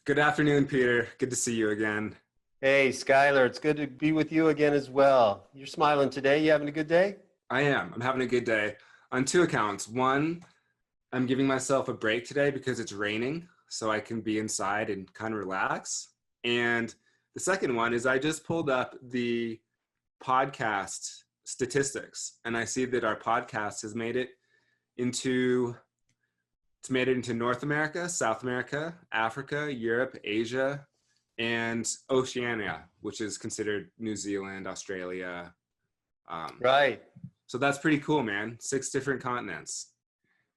Good afternoon, Peter. Good to see you again. Hey, Skylar, it's good to be with you again as well. You're smiling today. You having a good day? I am. I'm having a good day on two accounts. One, I'm giving myself a break today because it's raining, so I can be inside and kind of relax. And the second one is I just pulled up the podcast statistics, and I see that our podcast has made it into North America, South America, Africa, Europe, Asia, and Oceania, which is considered New Zealand, Australia. Right. So that's pretty cool, man. 6 different continents.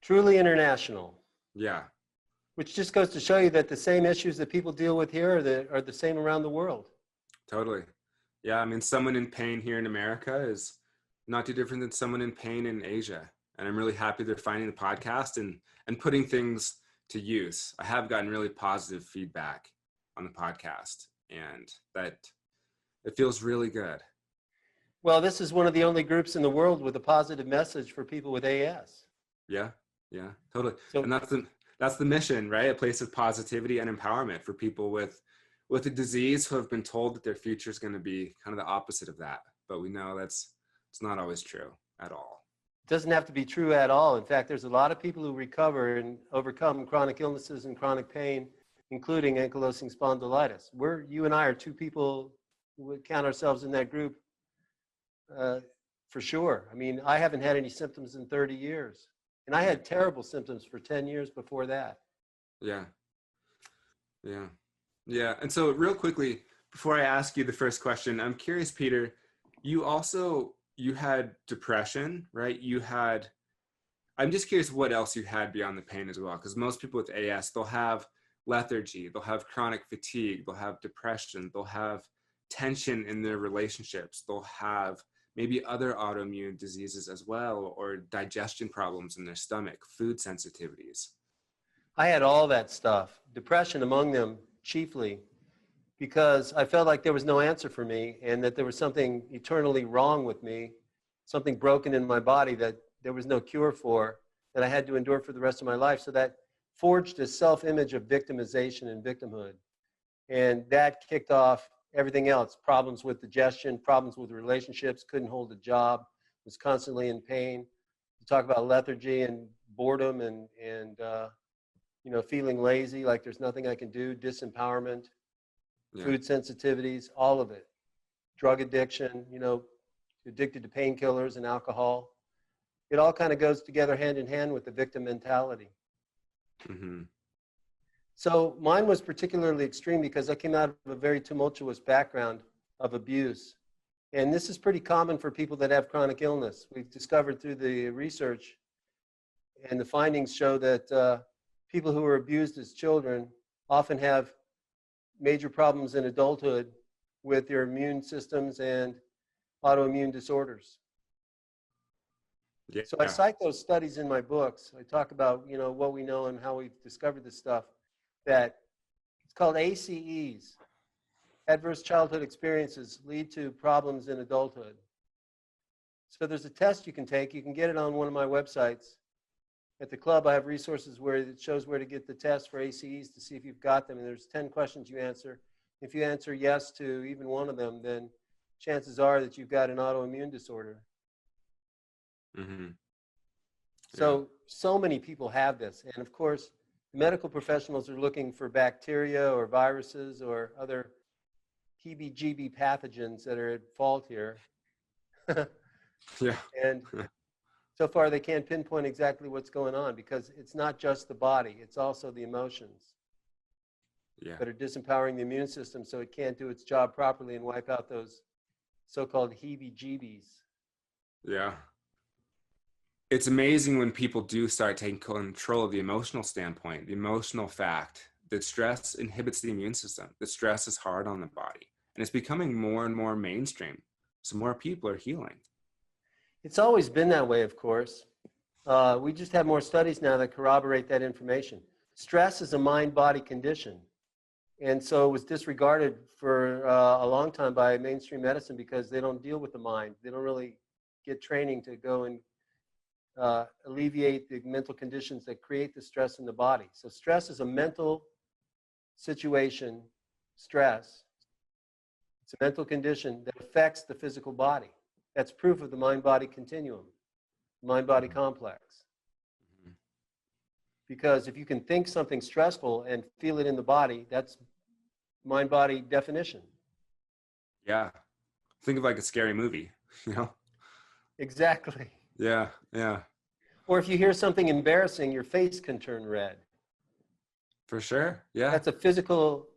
Truly international, Yeah, which just goes to show you that the same issues that people deal with here are the same around the world. totally. Yeah, I mean, someone in pain here in America is not too different than someone in pain in Asia. And I'm really happy they're finding the podcast and putting things to use. I have gotten really positive feedback on the podcast, and that it feels really good. Well, this is one of the only groups in the world with a positive message for people with AS. Yeah, yeah, totally. So, And that's the mission, right? A place of positivity and empowerment for people with a disease who have been told that their future is going to be kind of the opposite of that. But we know it's not always true at all. it doesn't have to be true at all. In fact, there's a lot of people who recover and overcome chronic illnesses and chronic pain, including ankylosing spondylitis. You and I are two people who would count ourselves in that group for sure. I mean, I haven't had any symptoms in 30 years. And I had terrible symptoms for 10 years before that. Yeah. Yeah. Yeah. And so real quickly, before I ask you the first question, I'm curious, Peter, you had depression, right? I'm just curious what else you had beyond the pain as well. Because most people with AS, they'll have lethargy, they'll have chronic fatigue, they'll have depression, they'll have tension in their relationships, they'll have maybe other autoimmune diseases as well, or digestion problems in their stomach, food sensitivities. I had all that stuff, depression among them chiefly, because I felt like there was no answer for me and that there was something eternally wrong with me, something broken in my body that there was no cure for, that I had to endure for the rest of my life. So that forged a self-image of victimization and victimhood. And that kicked off everything else, problems with digestion, problems with relationships, couldn't hold a job, was constantly in pain. You talk about lethargy and boredom and feeling lazy, like there's nothing I can do, disempowerment, food sensitivities, all of it. Drug addiction, addicted to painkillers and alcohol. It all kind of goes together hand in hand with the victim mentality. Mm-hmm. So mine was particularly extreme because I came out of a very tumultuous background of abuse. And this is pretty common for people that have chronic illness. We've discovered through the research, and the findings show that people who were abused as children often have major problems in adulthood with their immune systems and autoimmune disorders. Yeah. So I cite those studies in my books. I talk about, what we know and how we've discovered this stuff. That it's called ACEs, adverse childhood experiences lead to problems in adulthood. So there's a test you can take. You can get it on one of my websites. At the club, I have resources where it shows where to get the test for ACEs to see if you've got them. And there's 10 questions you answer. If you answer yes to even one of them, then chances are that you've got an autoimmune disorder. Mm-hmm. Yeah. So many people have this. And of course, medical professionals are looking for bacteria or viruses or other heebie-jeebie pathogens that are at fault here. Yeah. And so far, they can't pinpoint exactly what's going on because it's not just the body, it's also the emotions that are disempowering the immune system so it can't do its job properly and wipe out those so-called heebie-jeebies. Yeah. It's amazing when people do start taking control of the emotional standpoint, the emotional fact that stress inhibits the immune system, that stress is hard on the body. And it's becoming more and more mainstream. So more people are healing. It's always been that way, of course. We just have more studies now that corroborate that information. Stress is a mind-body condition. And so it was disregarded for a long time by mainstream medicine because they don't deal with the mind. They don't really get training to go and alleviate the mental conditions that create the stress in the body. So stress is a mental situation, stress. It's a mental condition that affects the physical body. That's proof of the mind-body continuum, mind-body complex. Because if you can think something stressful and feel it in the body, that's mind-body definition. Yeah. Think of like a scary movie, you know? Exactly. Yeah, yeah. Or if you hear something embarrassing, your face can turn red. For sure. Yeah. That's a physical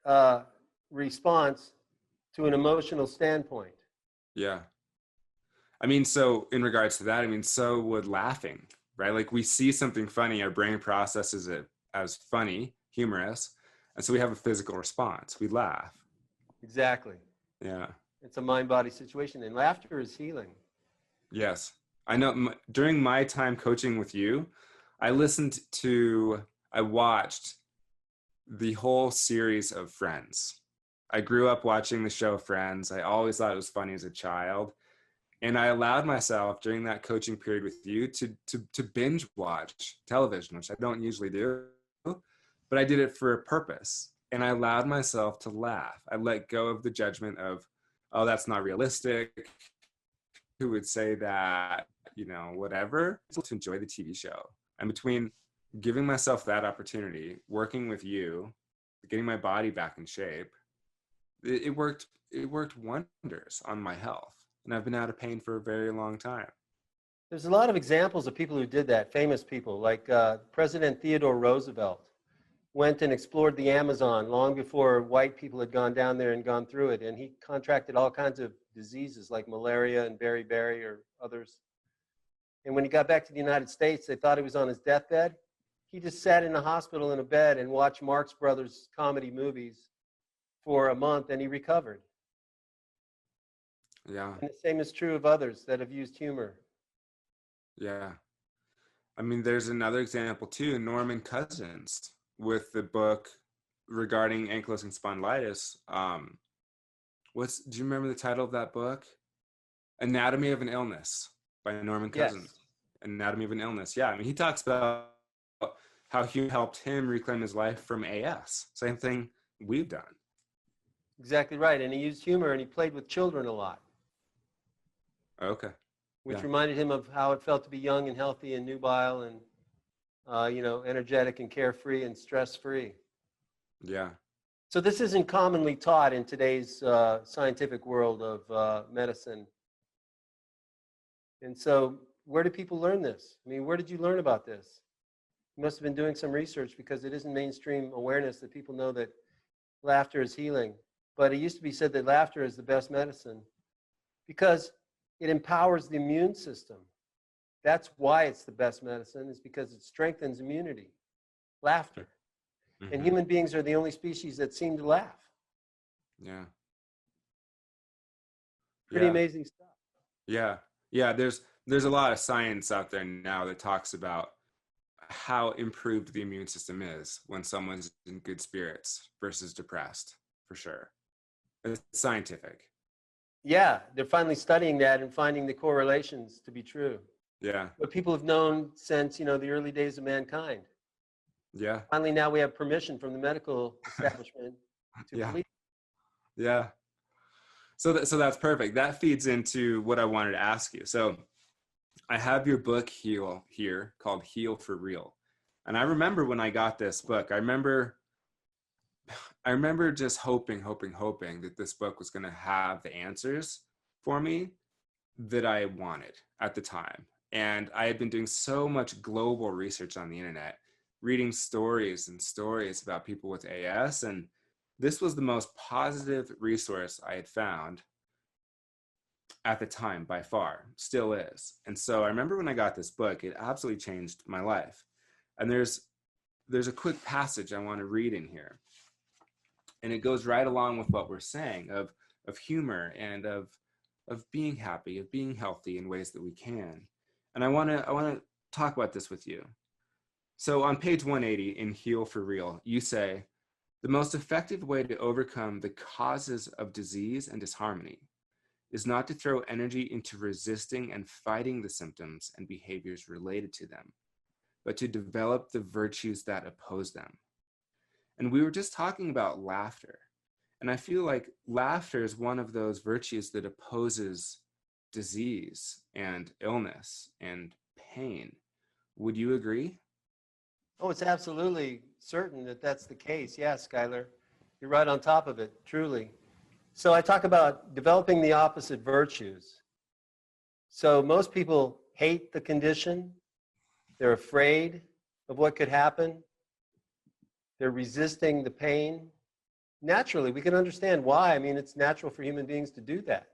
uh, response to an emotional standpoint. Yeah. I mean, so in regards to that, I mean, so would laughing, right? Like we see something funny, our brain processes it as funny, humorous, and so we have a physical response. We laugh. Exactly. Yeah. It's a mind-body situation, and laughter is healing. Yes. I know during my time coaching with you, I watched the whole series of Friends. I grew up watching the show Friends. I always thought it was funny as a child. And I allowed myself during that coaching period with you to binge watch television, which I don't usually do, but I did it for a purpose. And I allowed myself to laugh. I let go of the judgment of, oh, that's not realistic. Who would say that, whatever, to enjoy the TV show. And between giving myself that opportunity, working with you, getting my body back in shape, it worked wonders on my health. And I've been out of pain for a very long time. There's a lot of examples of people who did that, famous people, like President Theodore Roosevelt went and explored the Amazon long before white people had gone down there and gone through it. And he contracted all kinds of diseases like malaria and beriberi or others. And when he got back to the United States, they thought he was on his deathbed. He just sat in a hospital in a bed and watched Marx Brothers comedy movies for a month, and he recovered. Yeah. And the same is true of others that have used humor. Yeah. I mean, there's another example too, Norman Cousins with the book regarding ankylosing spondylitis. Do you remember the title of that book? Anatomy of an Illness by Norman Yes, Cousins. Anatomy of an Illness. Yeah. I mean, he talks about how he helped him reclaim his life from AS. Same thing we've done. exactly right. And he used humor, and he played with children a lot, Okay. which Yeah. reminded him of how it felt to be young and healthy and nubile and energetic and carefree and stress-free. Yeah. So this isn't commonly taught in today's scientific world of medicine. And so where do people learn this? I mean, where did you learn about this? You must have been doing some research, because it isn't mainstream awareness that people know that laughter is healing. But it used to be said that laughter is the best medicine because it empowers the immune system. That's why it's the best medicine, is because it strengthens immunity. Laughter. Mm-hmm. And human beings are the only species that seem to laugh. Yeah. Pretty Yeah. amazing stuff. Yeah. Yeah. There's a lot of science out there now that talks about how improved the immune system is when someone's in good spirits versus depressed, for sure. It's scientific. Yeah, they're finally studying that and finding the correlations to be true. Yeah. What people have known since, the early days of mankind. Yeah. Finally, now we have permission from the medical establishment to Yeah. believe. Yeah. So that's perfect. That feeds into what I wanted to ask you. So I have your book Heal here called Heal for Real. And I remember when I got this book, I remember just hoping that this book was going to have the answers for me that I wanted at the time. And I had been doing so much global research on the internet, reading stories and stories about people with AS. And this was the most positive resource I had found at the time by far, still is. And so I remember when I got this book, it absolutely changed my life. And there's a quick passage I want to read in here. And it goes right along with what we're saying of humor and of being happy, of being healthy in ways that we can. And I want to talk about this with you. So on page 180 in Heal for Real, you say, the most effective way to overcome the causes of disease and disharmony is not to throw energy into resisting and fighting the symptoms and behaviors related to them, but to develop the virtues that oppose them. And we were just talking about laughter. And I feel like laughter is one of those virtues that opposes disease and illness and pain. Would you agree? Oh, it's absolutely certain that that's the case. Yeah, Skylar, you're right on top of it, truly. So I talk about developing the opposite virtues. So most people hate the condition. They're afraid of what could happen. They're resisting the pain. Naturally, we can understand why. I mean, it's natural for human beings to do that.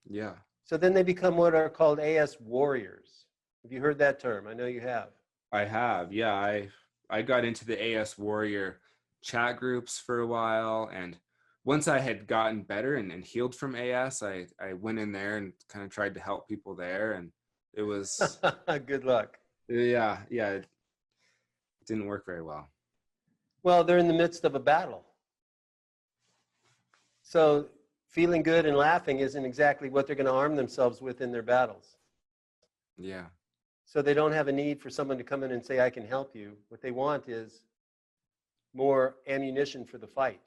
Yeah. So then they become what are called AS warriors. Have you heard that term? I know you have. I have. Yeah, I got into the AS Warrior chat groups for a while, and once I had gotten better and healed from AS, I went in there and kind of tried to help people there, and it was Good luck. yeah, it didn't work very well. Well, they're in the midst of a battle. So feeling good and laughing isn't exactly what they're going to arm themselves with in their battles. Yeah. So they don't have a need for someone to come in and say, I can help you. What they want is more ammunition for the fight.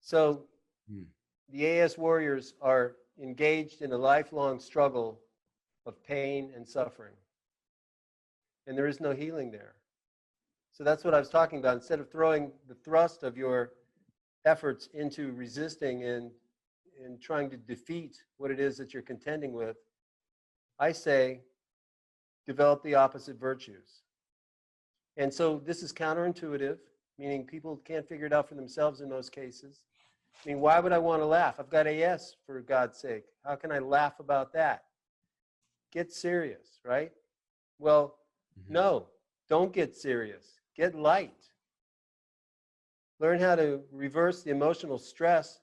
So the AS warriors are engaged in a lifelong struggle of pain and suffering. And there is no healing there. So that's what I was talking about. Instead of throwing the thrust of your efforts into resisting and trying to defeat what it is that you're contending with, I say, develop the opposite virtues. And so this is counterintuitive, meaning people can't figure it out for themselves in most cases. I mean, why would I want to laugh? I've got AS, for God's sake. How can I laugh about that? Get serious, right? Well, no, don't get serious. Get light. Learn how to reverse the emotional stress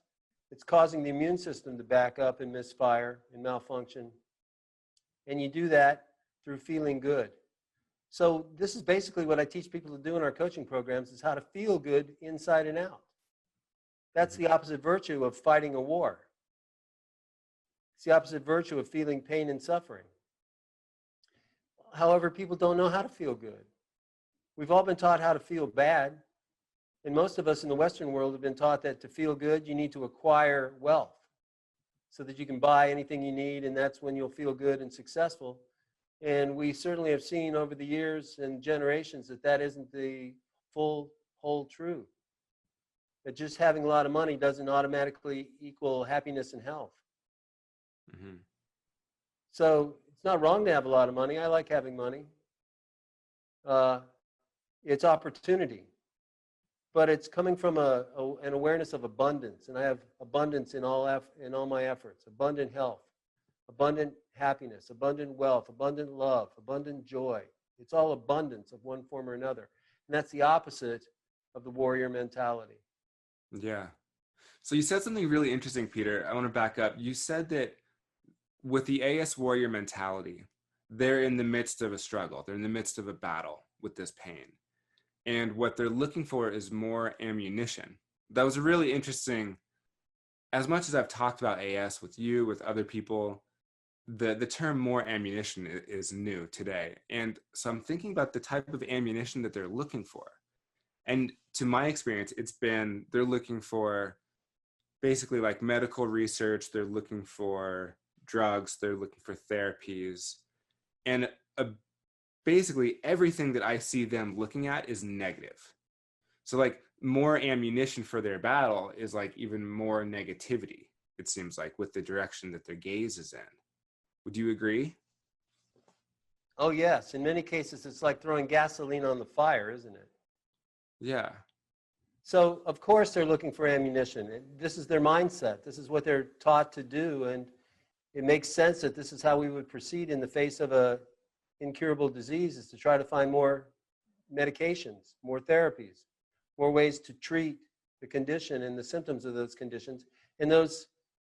that's causing the immune system to back up and misfire and malfunction. And you do that through feeling good. So this is basically what I teach people to do in our coaching programs, is how to feel good inside and out. That's the opposite virtue of fighting a war. It's the opposite virtue of feeling pain and suffering. However, people don't know how to feel good. We've all been taught how to feel bad. And most of us in the Western world have been taught that to feel good, you need to acquire wealth so that you can buy anything you need, and that's when you'll feel good and successful. And we certainly have seen over the years and generations that that isn't the full, whole truth. That just having a lot of money doesn't automatically equal happiness and health. Mm-hmm. So it's not wrong to have a lot of money. I like having money. It's opportunity. But it's coming from an awareness of abundance. And I have abundance in all my efforts. Abundant health, abundant happiness, abundant wealth, abundant love, abundant joy. It's all abundance of one form or another. And that's the opposite of the warrior mentality. Yeah. So you said something really interesting, Peter. I want to back up. You said that with the AS warrior mentality, they're in the midst of a struggle. They're in the midst of a battle with this pain. And what they're looking for is more ammunition. That was really interesting. As much as I've talked about AS with you, with other people, the term more ammunition is new today. And so I'm thinking about the type of ammunition that they're looking for. And to my experience, it's been, they're looking for basically like medical research, they're looking for drugs, they're looking for therapies. And basically everything that I see them looking at is negative. So like more ammunition for their battle is like even more negativity, it seems like, with the direction that their gaze is in. Would you agree? Oh, yes. In many cases, it's like throwing gasoline on the fire, isn't it? Yeah. So, of course, they're looking for ammunition. This is their mindset. This is what they're taught to do. And it makes sense that this is how we would proceed in the face of a incurable disease, is to try to find more medications, more therapies, more ways to treat the condition and the symptoms of those conditions. And those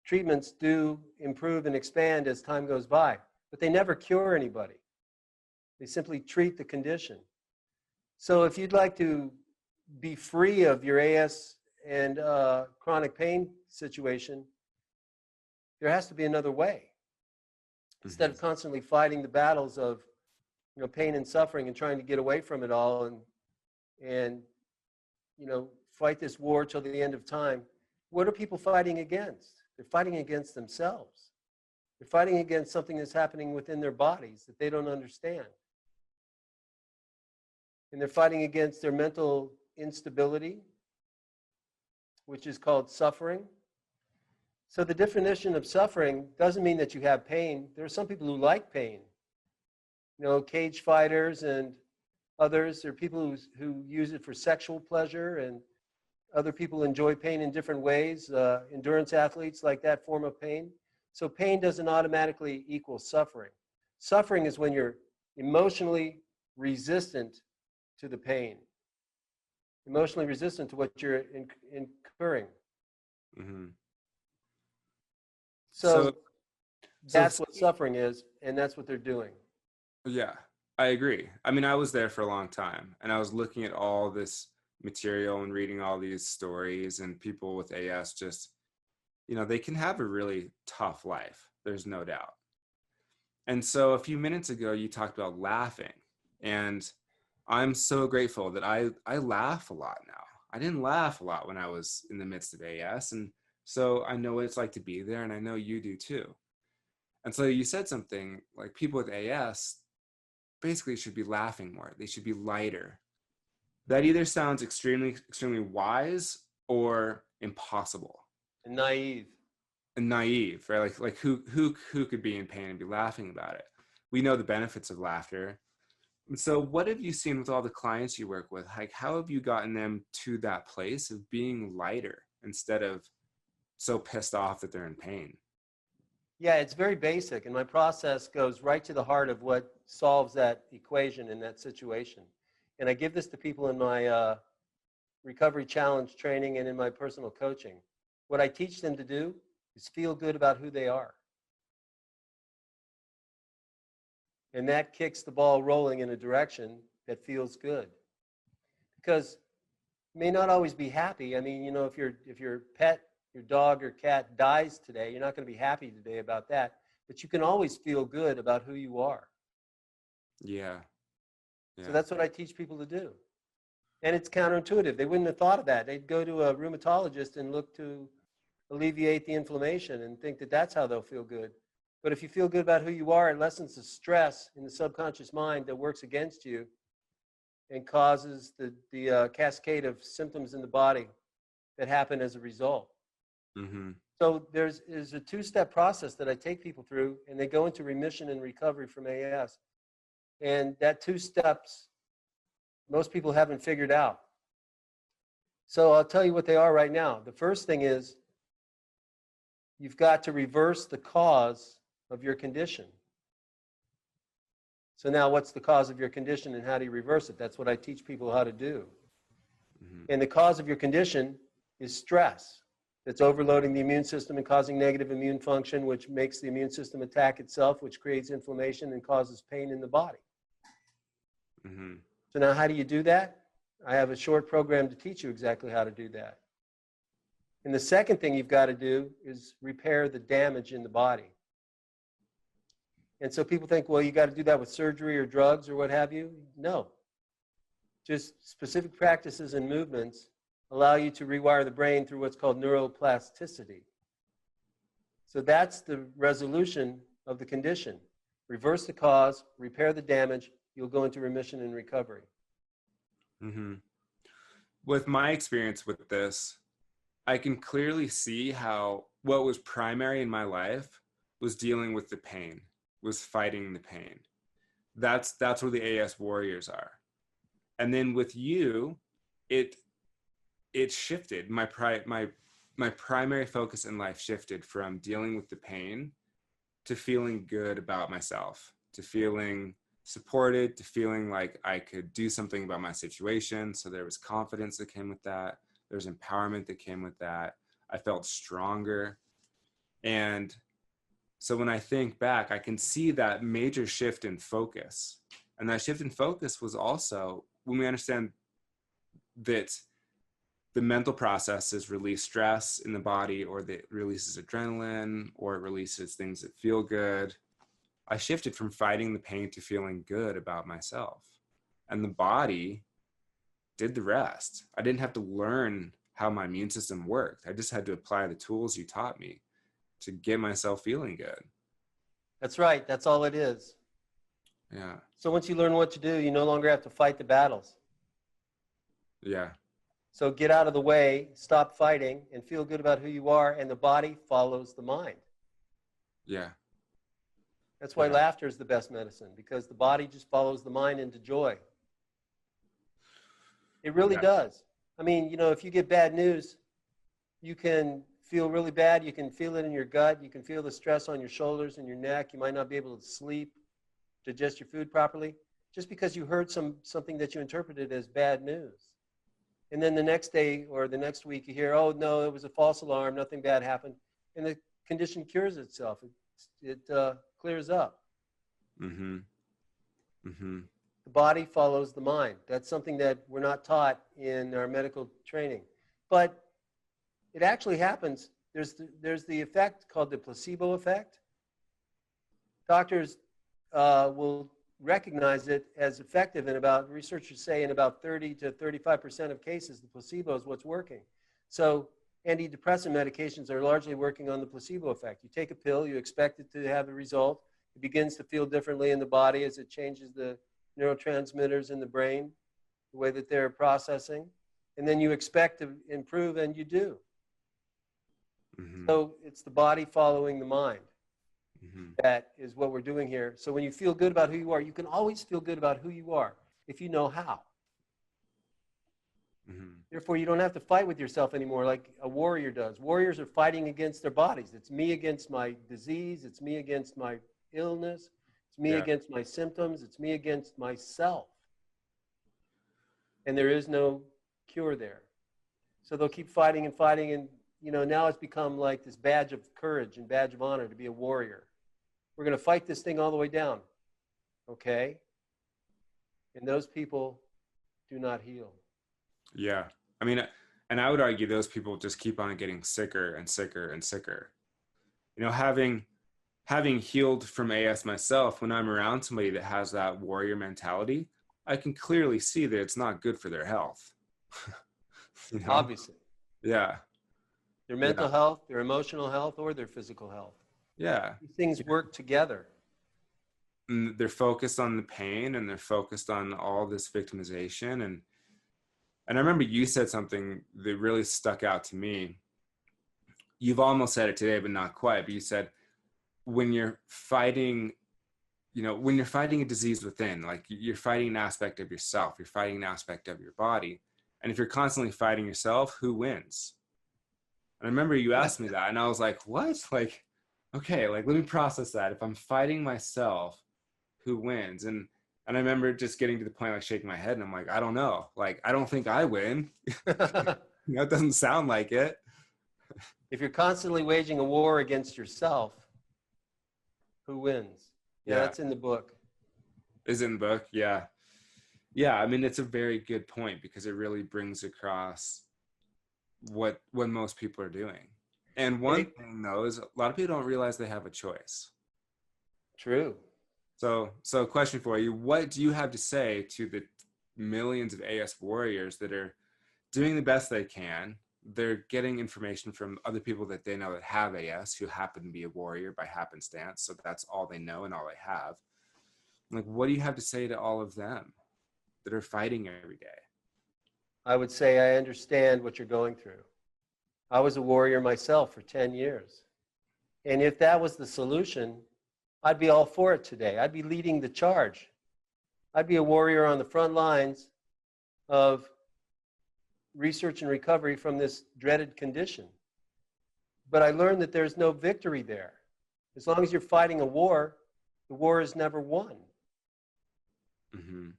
treatments do improve and expand as time goes by, but they never cure anybody. They simply treat the condition. So if you'd like to be free of your AS and chronic pain situation, there has to be another way. Instead of constantly fighting the battles of pain and suffering and trying to get away from it all and and, you know, fight this war till the end of time, what are people fighting against? They're fighting against themselves. They're fighting against something that's happening within their bodies that they don't understand. And they're fighting against their mental instability, which is called suffering. So the definition of suffering doesn't mean that you have pain. There are some people who like pain. You know, cage fighters and others. There are people who use it for sexual pleasure, and other people enjoy pain in different ways. Endurance athletes like that form of pain. So pain doesn't automatically equal suffering. Suffering is when you're emotionally resistant to the pain, emotionally resistant to what you're incurring. Mm-hmm. So So that's what suffering is, and that's what they're doing. yeah, I agree. I mean, I was there for a long time, and I was looking at all this material and reading all these stories, and people with AS just, you know, they can have a really tough life. There's no doubt. And so a few minutes ago, you talked about laughing, and I'm so grateful that I laugh a lot now. I didn't laugh a lot when I was in the midst of AS, and so I know what it's like to be there, and I know you do too. And so you said something like people with AS basically should be laughing more. They should be lighter. That either sounds extremely wise or impossible And naive. and naive, right? Like who could be in pain and be laughing about it? We know the benefits of laughter. And so what have you seen with all the clients you work with? Like, how have you gotten them to that place of being lighter instead of so pissed off that they're in pain? Yeah, it's very basic, and my process goes right to the heart of what solves that equation in that situation. And I give this to people in my recovery challenge training and in my personal coaching. What I teach them to do is feel good about who they are. And that kicks the ball rolling in a direction that feels good. Because you may not always be happy. I mean, you know, if your pet, your dog or cat dies today, you're not going to be happy today about that. But you can always feel good about who you are. Yeah. So that's what I teach people to do. And it's counterintuitive. They wouldn't have thought of that. They'd go to a rheumatologist and look to alleviate the inflammation and think that that's how they'll feel good. But if you feel good about who you are, it lessens the stress in the subconscious mind that works against you and causes the cascade of symptoms in the body that happen as a result. Mm-hmm. So there's a two-step process that I take people through, and they go into remission and recovery from AS. And that two steps, most people haven't figured out. So I'll tell you what they are right now. The first thing is you've got to reverse the cause of your condition. So now what's the cause of your condition and how do you reverse it? That's what I teach people how to do. Mm-hmm. And the cause of your condition is stress. That's overloading the immune system and causing negative immune function, which makes the immune system attack itself, which creates inflammation and causes pain in the body. Mm-hmm. So now how do you do that? I have a short program to teach you exactly how to do that. And the second thing you've got to do is repair the damage in the body. And so people think, well, you got to do that with surgery or drugs or what have you. No. Just specific practices and movements allow you to rewire the brain through what's called neuroplasticity. So that's the resolution of the condition. Reverse the cause, repair the damage, you'll go into remission and recovery. Mm-hmm. With my experience with this, I can clearly see how what was primary in my life was dealing with the pain, was fighting the pain. That's where the AS warriors are. And then with you, it shifted. My primary focus in life shifted from dealing with the pain to feeling good about myself, to feeling supported, to feeling like I could do something about my situation. So there was confidence that came with that. There's empowerment that came with that. I felt stronger. And so when I think back, I can see that major shift in focus. And that shift in focus was also when we understand that the mental processes release stress in the body, or that releases adrenaline, or it releases things that feel good. I shifted from fighting the pain to feeling good about myself. And the body did the rest. I didn't have to learn how my immune system worked. I just had to apply the tools you taught me to get myself feeling good. That's right. That's all it is. Yeah. So once you learn what to do, you no longer have to fight the battles. Yeah. So get out of the way, stop fighting, and feel good about who you are, and the body follows the mind. Yeah. That's why Yeah. laughter is the best medicine, because the body just follows the mind into joy. It really does. I mean, you know, if you get bad news, you can feel really bad. You can feel it in your gut. You can feel the stress on your shoulders and your neck. You might not be able to sleep, digest your food properly, just because you heard something that you interpreted as bad news. And then the next day or the next week you hear, oh, no, it was a false alarm. Nothing bad happened. And the condition cures itself. It clears up. Mm-hmm. Mm-hmm. The body follows the mind. That's something that we're not taught in our medical training. But it actually happens. There's the effect called the placebo effect. Doctors will recognize it as effective in about, researchers say, in about 30 to 35% of cases, the placebo is what's working. So antidepressant medications are largely working on the placebo effect. You take a pill, you expect it to have a result. It begins to feel differently in the body as it changes the neurotransmitters in the brain, the way that they're processing. And then you expect to improve, and you do. Mm-hmm. So it's the body following the mind. Mm-hmm. That is what we're doing here. So when you feel good about who you are, you can always feel good about who you are if you know how. Mm-hmm. Therefore, you don't have to fight with yourself anymore like a warrior does. Warriors are fighting against their bodies. It's me against my disease. It's me against my illness. It's me against my symptoms. It's me against myself. And there is no cure there. So they'll keep fighting and fighting. And, you know, now it's become like this badge of courage and badge of honor to be a warrior. We're going to fight this thing all the way down. Okay? And those people do not heal. Yeah. I mean, and I would argue those people just keep on getting sicker and sicker and sicker. You know, having healed from AS myself, when I'm around somebody that has that warrior mentality, I can clearly see that it's not good for their health. You know? Obviously. Yeah. Their mental health, their emotional health, or their physical health. Yeah. These things work together. And they're focused on the pain, and they're focused on all this victimization. And I remember you said something that really stuck out to me. You've almost said it today, but not quite. But you said, when you're fighting, you know, when you're fighting a disease within, like you're fighting an aspect of yourself, you're fighting an aspect of your body. And if you're constantly fighting yourself, who wins? And I remember you asked me that, and I was like, what? Like, okay, like, let me process that. If I'm fighting myself, who wins? And I remember just getting to the point, like, shaking my head, and I'm like, I don't know. Like, I don't think I win. You know, it doesn't sound like it. If you're constantly waging a war against yourself, who wins? Yeah, that's in the book. Is in the book, yeah. Yeah, I mean, it's a very good point, because it really brings across what most people are doing. And one thing, though, is a lot of people don't realize they have a choice. True. So a question for you: what do you have to say to the millions of AS warriors that are doing the best they can? They're getting information from other people that they know that have AS, who happen to be a warrior by happenstance, so that's all they know and all they have. Like, what do you have to say to all of them that are fighting every day? I would say I understand what you're going through. I was a warrior myself for 10 years. And if that was the solution, I'd be all for it today. I'd be leading the charge. I'd be a warrior on the front lines of research and recovery from this dreaded condition. But I learned that there's no victory there. As long as you're fighting a war, the war is never won. Mm-hmm.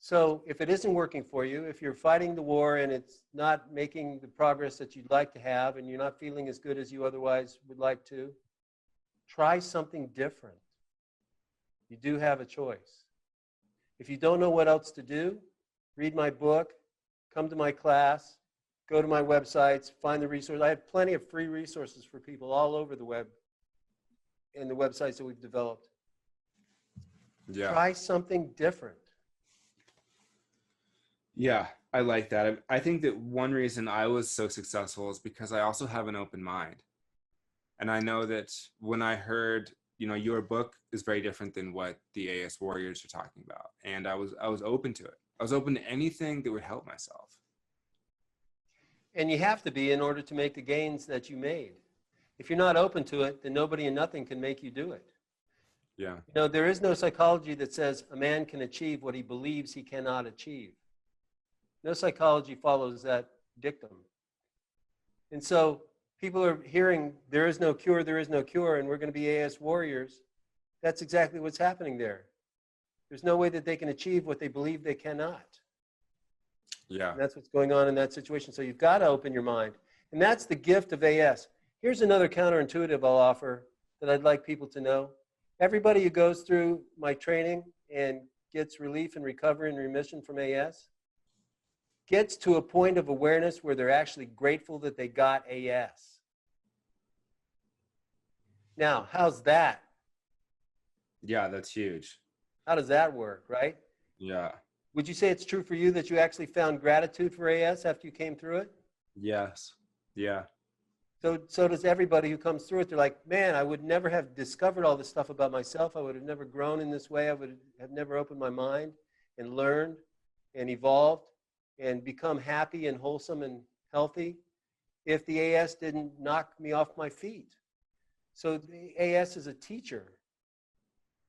So if it isn't working for you, if you're fighting the war and it's not making the progress that you'd like to have, and you're not feeling as good as you otherwise would like to, try something different. You do have a choice. If you don't know what else to do, read my book, come to my class, go to my websites, find the resources. I have plenty of free resources for people all over the web and the websites that we've developed. Yeah. Try something different. Yeah. I like that. I think that one reason I was so successful is because I also have an open mind. And I know that when I heard, your book is very different than what the AS Warriors are talking about. And I was open to it. I was open to anything that would help myself. And you have to be in order to make the gains that you made. If you're not open to it, then nobody and nothing can make you do it. Yeah. There is no psychology that says a man can achieve what he believes he cannot achieve. No psychology follows that dictum. And so people are hearing there is no cure, and we're going to be AS warriors. That's exactly what's happening there. There's no way that they can achieve what they believe they cannot. Yeah. And that's what's going on in that situation. So you've got to open your mind. And that's the gift of AS. Here's another counterintuitive I'll offer that I'd like people to know. Everybody who goes through my training and gets relief and recovery and remission from AS gets to a point of awareness where they're actually grateful that they got AS. Now, how's that? Yeah, that's huge. How does that work, right? Yeah. Would you say it's true for you that you actually found gratitude for AS after you came through it? Yes. Yeah. So does everybody who comes through it. They're like, man, I would never have discovered all this stuff about myself. I would have never grown in this way. I would have never opened my mind and learned and evolved and become happy and wholesome and healthy if the AS didn't knock me off my feet. So the AS is a teacher.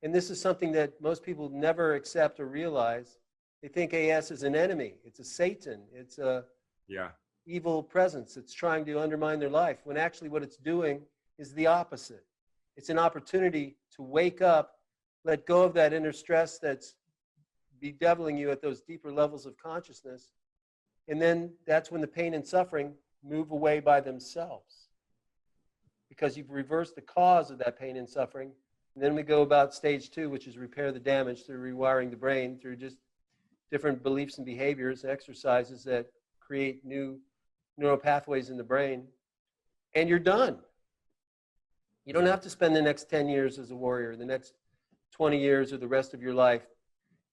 And this is something that most people never accept or realize. They think AS is an enemy. It's a Satan. It's a evil presence that's trying to undermine their life, when actually what it's doing is the opposite. It's an opportunity to wake up, let go of that inner stress that's bedeviling you at those deeper levels of consciousness, and then that's when the pain and suffering move away by themselves, because you've reversed the cause of that pain and suffering. And then we go about stage 2, which is repair the damage through rewiring the brain through just different beliefs and behaviors and exercises that create new neural pathways in the brain, and you're done. You don't have to spend the next 10 years as a warrior, the next 20 years or the rest of your life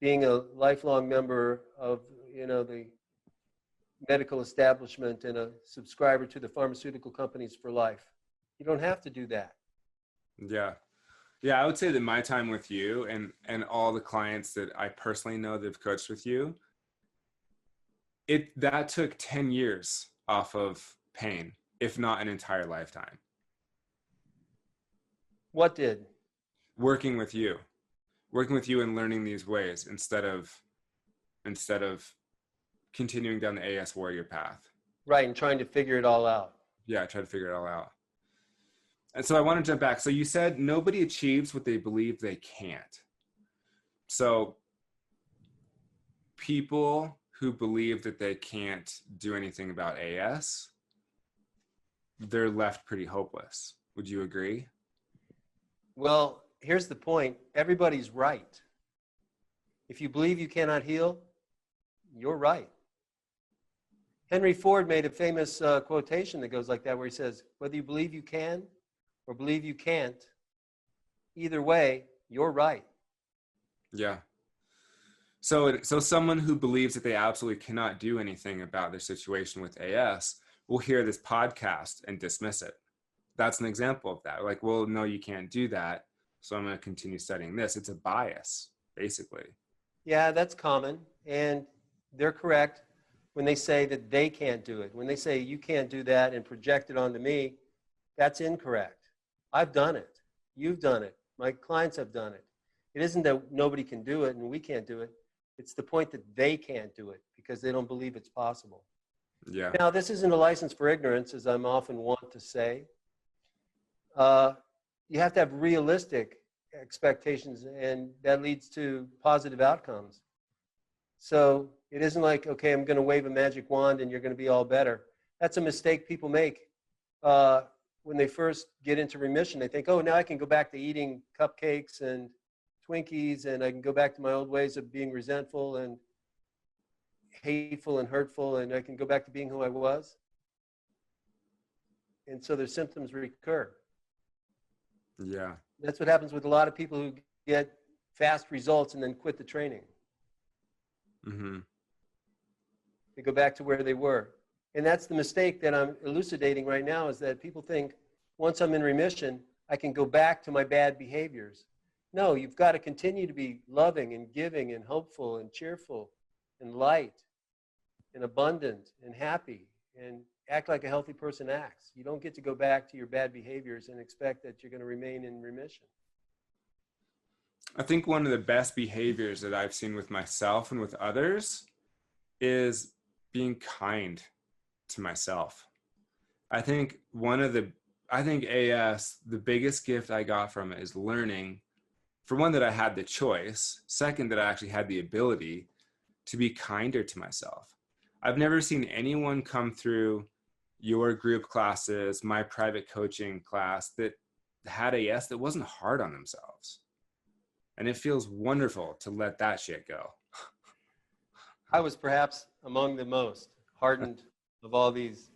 being a lifelong member of the medical establishment and a subscriber to the pharmaceutical companies for life. You don't have to do that. Yeah. Yeah, I would say that my time with you and all the clients that I personally know that have coached with you, that took 10 years off of pain, if not an entire lifetime. What did? Working with you and learning these ways instead of continuing down the AS warrior path. Right, and trying to figure it all out. Yeah, I try to figure it all out. And so I want to jump back. So you said nobody achieves what they believe they can't. So people who believe that they can't do anything about AS, they're left pretty hopeless. Would you agree? Well, here's the point. Everybody's right. If you believe you cannot heal, you're right. Henry Ford made a famous quotation that goes like that, where he says, whether you believe you can or believe you can't, either way, you're right. Yeah. So someone who believes that they absolutely cannot do anything about their situation with AS will hear this podcast and dismiss it. That's an example of that. Like, well, no, you can't do that, so I'm going to continue studying this. It's a bias, basically. Yeah, that's common. And they're correct when they say that they can't do it. When they say you can't do that and project it onto me, that's incorrect. I've done it. You've done it. My clients have done it. It isn't that nobody can do it and we can't do it. It's the point that they can't do it because they don't believe it's possible. Yeah. Now, this isn't a license for ignorance, as I'm often wont to say. You have to have realistic expectations, and that leads to positive outcomes. So it isn't like, okay, I'm going to wave a magic wand and you're going to be all better. That's a mistake people make when they first get into remission. They think, oh, now I can go back to eating cupcakes and Twinkies, and I can go back to my old ways of being resentful and hateful and hurtful, and I can go back to being who I was. And so their symptoms recur. Yeah. That's what happens with a lot of people who get fast results and then quit the training. Mm-hmm. They go back to where they were. And that's the mistake that I'm elucidating right now, is that people think once I'm in remission, I can go back to my bad behaviors. No, you've got to continue to be loving and giving and hopeful and cheerful and light and abundant and happy and act like a healthy person acts. You don't get to go back to your bad behaviors and expect that you're going to remain in remission. I think one of the best behaviors that I've seen with myself and with others is being kind to myself. I think AS, the biggest gift I got from it is learning, for one, that I had the choice. Second, that I actually had the ability to be kinder to myself. I've never seen anyone come through your group classes, my private coaching class, that had AS that wasn't hard on themselves. And it feels wonderful to let that shit go. I was perhaps among the most hardened of all these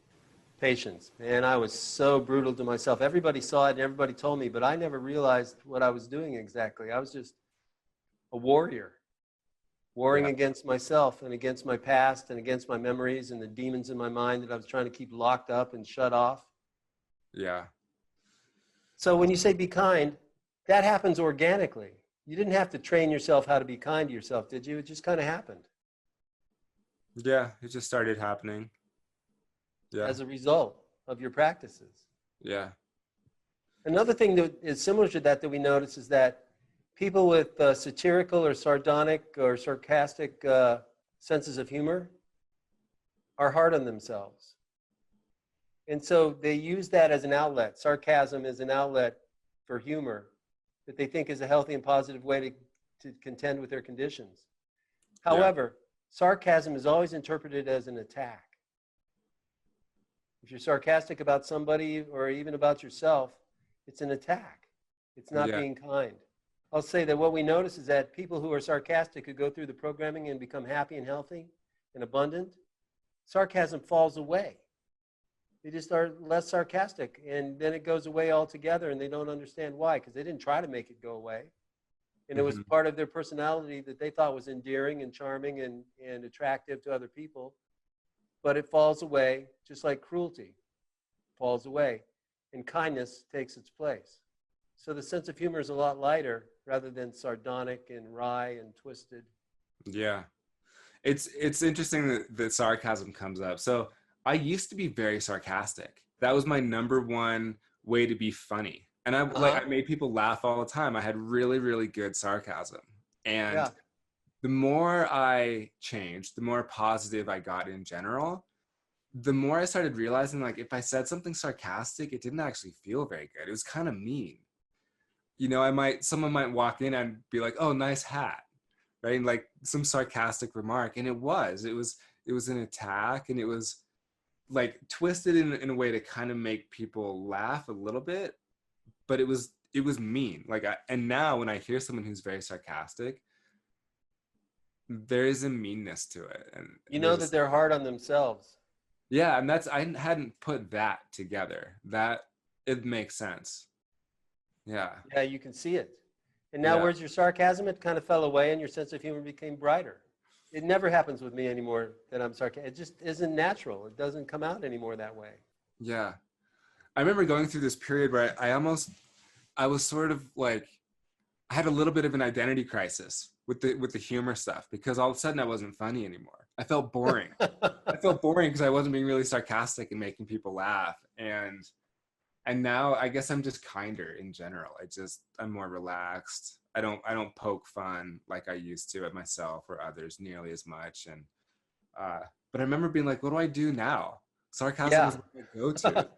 patients. And I was so brutal to myself. Everybody saw it and everybody told me, but I never realized what I was doing exactly. I was just a warrior, warring against myself and against my past and against my memories and the demons in my mind that I was trying to keep locked up and shut off. Yeah. So when you say be kind, that happens organically. You didn't have to train yourself how to be kind to yourself, did you? It just kind of happened. Yeah, it just started happening. Yeah. As a result of your practices. Yeah. Another thing that is similar to that we notice is that people with satirical or sardonic or sarcastic senses of humor are hard on themselves. And so they use that as an outlet. Sarcasm is an outlet for humor that they think is a healthy and positive way to contend with their conditions. However, sarcasm is always interpreted as an attack. If you're sarcastic about somebody or even about yourself, it's an attack. It's not being kind. I'll say that what we notice is that people who are sarcastic, who go through the programming and become happy and healthy and abundant, sarcasm falls away. They just are less sarcastic, and then it goes away altogether, and they don't understand why, because they didn't try to make it go away. And it was part of their personality that they thought was endearing and charming and attractive to other people. But it falls away, just like cruelty falls away, and kindness takes its place. So the sense of humor is a lot lighter rather than sardonic and wry and twisted. Yeah. It's interesting that sarcasm comes up. So I used to be very sarcastic. That was my number one way to be funny. And I made people laugh all the time. I had really, really good sarcasm. And the more I changed, the more positive I got in general, the more I started realizing, like, if I said something sarcastic, it didn't actually feel very good. It was kind of mean. You know, someone might walk in and be like, "Oh, nice hat," right? And like some sarcastic remark. And it was an attack, and it was like twisted in a way to kind of make people laugh a little bit, but it was mean. And now when I hear someone who's very sarcastic, there is a meanness to it, and you know that they're hard on themselves. Yeah, and I hadn't put that together. That it makes sense. Yeah. Yeah, you can see it. And now where's your sarcasm? It kind of fell away, and your sense of humor became brighter. It never happens with me anymore that I'm sarcastic. It just isn't natural. It doesn't come out anymore that way. Yeah. I remember going through this period where I was sort of like, I had a little bit of an identity crisis with the humor stuff, because all of a sudden I wasn't funny anymore. I felt boring. I felt boring because I wasn't being really sarcastic and making people laugh. And now I guess I'm just kinder in general. I'm more relaxed. I don't poke fun like I used to at myself or others nearly as much. And but I remember being like, what do I do now? Sarcasm is what I go to.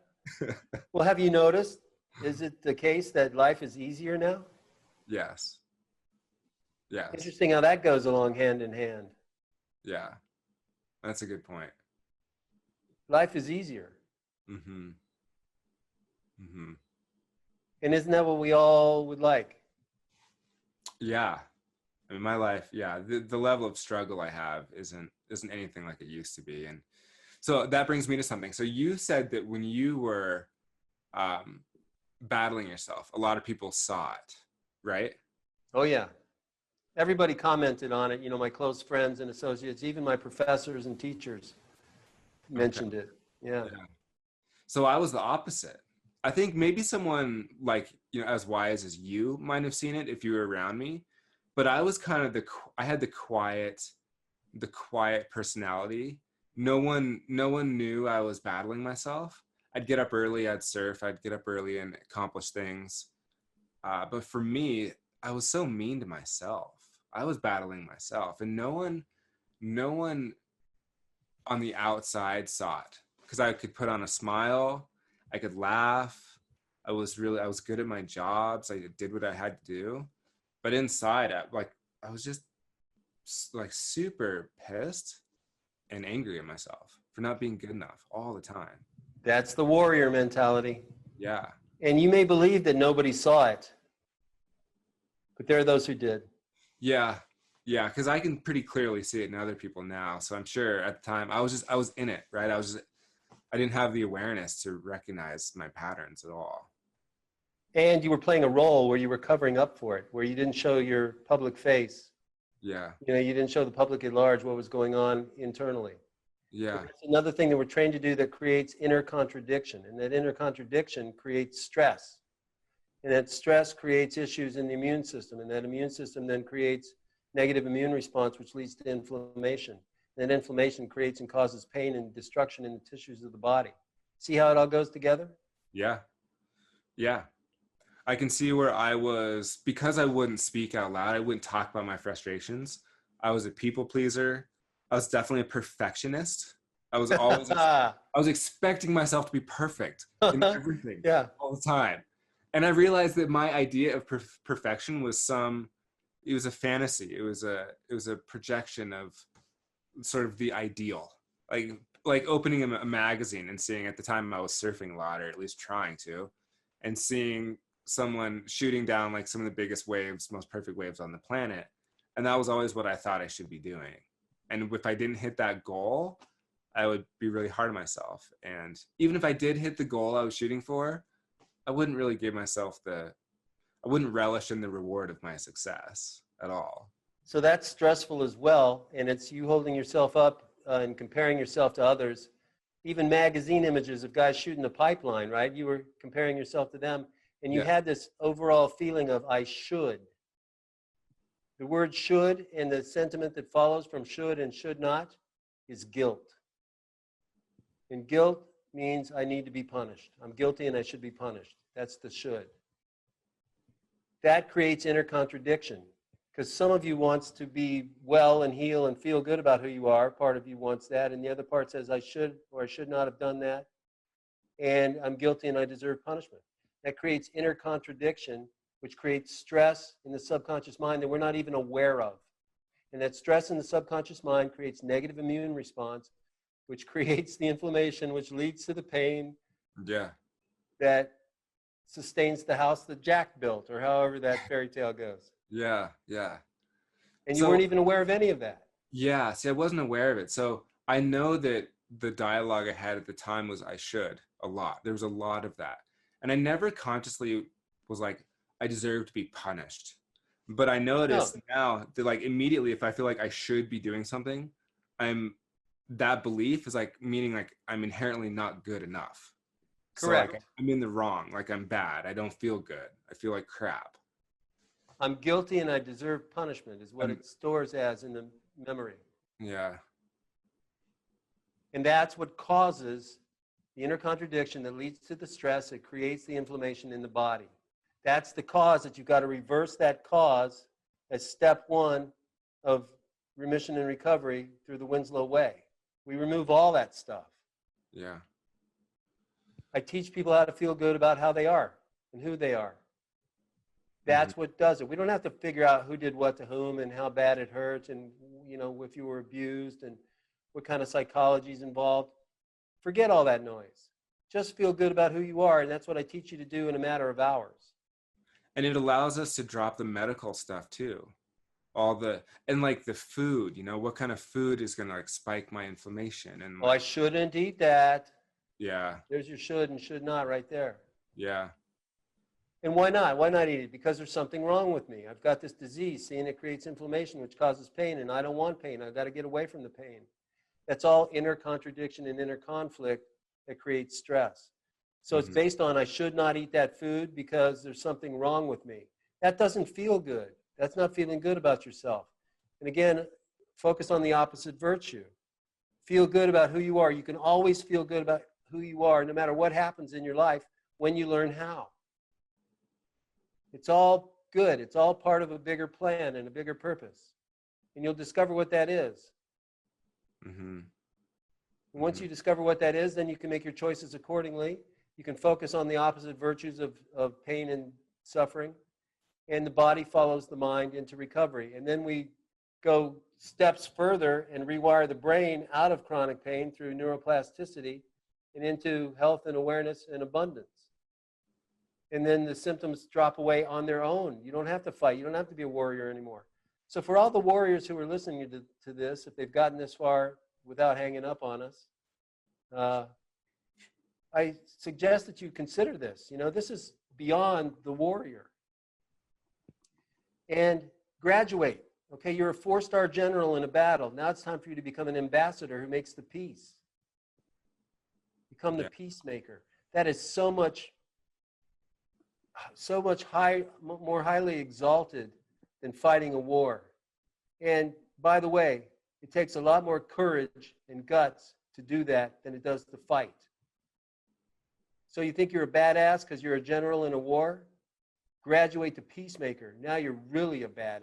Well, have you noticed, is it the case that life is easier now? Yes. Yes. Interesting how that goes along hand in hand. Yeah. That's a good point. Life is easier. Mm-hmm. Mm-hmm. And isn't that what we all would like? Yeah. I mean, my life, the level of struggle I have isn't anything like it used to be. And so that brings me to something. So you said that when you were battling yourself, a lot of people saw it, right? Oh, yeah. Everybody commented on it. You know, my close friends and associates, even my professors and teachers Okay. mentioned it. Yeah. Yeah. So I was the opposite. I think maybe someone like, as wise as you might have seen it if you were around me, but I was kind of I had the quiet personality. No one knew I was battling myself. I'd get up early, I'd surf, I'd get up early and accomplish things. But for me, I was so mean to myself. I was battling myself, and no one on the outside saw it because I could put on a smile, I could laugh. I was good at my jobs. I did what I had to do, but inside, I was just like super pissed and angry at myself for not being good enough all the time. That's the warrior mentality. Yeah. And you may believe that nobody saw it, but there are those who did. Yeah. Yeah. Cause I can pretty clearly see it in other people now. So I'm sure at the time I was in it, right? I didn't have the awareness to recognize my patterns at all. And you were playing a role where you were covering up for it, where you didn't show your public face. Yeah. You know, you didn't show the public at large what was going on internally. Yeah. It's another thing that we're trained to do that creates inner contradiction. And that inner contradiction creates stress. And that stress creates issues in the immune system. And that immune system then creates negative immune response, which leads to inflammation. And that inflammation creates and causes pain and destruction in the tissues of the body. See how it all goes together? Yeah. Yeah. I can see where because I wouldn't speak out loud, I wouldn't talk about my frustrations. I was a people pleaser. I was definitely a perfectionist. I was always, I was expecting myself to be perfect in everything Yeah. all the time. And I realized that my idea of perfection was it was a fantasy. It was a projection of sort of the ideal. Like opening a magazine and seeing, at the time I was surfing a lot, or at least trying to, and seeing someone shooting down like some of the biggest waves, most perfect waves on the planet. And that was always what I thought I should be doing. And if I didn't hit that goal, I would be really hard on myself. And even if I did hit the goal I was shooting for, I wouldn't really I wouldn't relish in the reward of my success at all. So that's stressful as well. And it's you holding yourself up and comparing yourself to others. Even magazine images of guys shooting the pipeline, right? You were comparing yourself to them. And you had this overall feeling of, I should. The word should and the sentiment that follows from should and should not is guilt. And guilt means I need to be punished. I'm guilty and I should be punished. That's the should. That creates inner contradiction because some of you wants to be well and heal and feel good about who you are. Part of you wants that. And the other part says I should or I should not have done that. And I'm guilty and I deserve punishment. That creates inner contradiction, which creates stress in the subconscious mind that we're not even aware of. And that stress in the subconscious mind creates negative immune response, which creates the inflammation, which leads to the pain that sustains the house that Jack built, or however that fairy tale goes. Yeah, yeah. And you weren't even aware of any of that. Yeah, see, I wasn't aware of it. So I know that the dialogue I had at the time was I should a lot. There was a lot of that. And I never consciously was like, I deserve to be punished. But I notice now that like immediately if I feel like I should be doing something, that belief is like meaning like I'm inherently not good enough. Correct. So like, I'm in the wrong, like I'm bad. I don't feel good. I feel like crap. I'm guilty and I deserve punishment is what it stores as in the memory. Yeah. And that's what causes the inner contradiction that leads to the stress that creates the inflammation in the body. That's the cause that you've got to reverse that cause as step one of remission and recovery through the Winslow way. We remove all that stuff. Yeah. I teach people how to feel good about how they are and who they are. That's what does it. We don't have to figure out who did what to whom and how bad it hurts and, you know, if you were abused and what kind of psychology is involved. Forget all that noise. Just feel good about who you are, and that's what I teach you to do in a matter of hours. And it allows us to drop the medical stuff too. And like the food, you know, what kind of food is going to like spike my inflammation? And I shouldn't eat that. Yeah. There's your should and should not right there. Yeah. And why not? Why not eat it? Because there's something wrong with me. I've got this disease, see, and it creates inflammation, which causes pain, and I don't want pain. I've got to get away from the pain. That's all inner contradiction and inner conflict that creates stress. So it's Mm-hmm. based on I should not eat that food because there's something wrong with me. That doesn't feel good. That's not feeling good about yourself. And again, focus on the opposite virtue. Feel good about who you are. You can always feel good about who you are, no matter what happens in your life, when you learn how. It's all good. It's all part of a bigger plan and a bigger purpose. And you'll discover what that is. Mm-hmm. And once you discover what that is, then you can make your choices accordingly. You can focus on the opposite virtues of pain and suffering. And the body follows the mind into recovery. And then we go steps further and rewire the brain out of chronic pain through neuroplasticity and into health and awareness and abundance. And then the symptoms drop away on their own. You don't have to fight. You don't have to be a warrior anymore. So for all the warriors who are listening to this, if they've gotten this far without hanging up on us, I suggest that you consider this. You know, this is beyond the warrior. And graduate. Okay, you're a 4-star general in a battle. Now it's time for you to become an ambassador who makes the peace. Become the peacemaker. That is so much more highly exalted than fighting a war. And by the way, it takes a lot more courage and guts to do that than it does to fight. So you think you're a badass because you're a general in a war? Graduate to peacemaker. Now you're really a badass.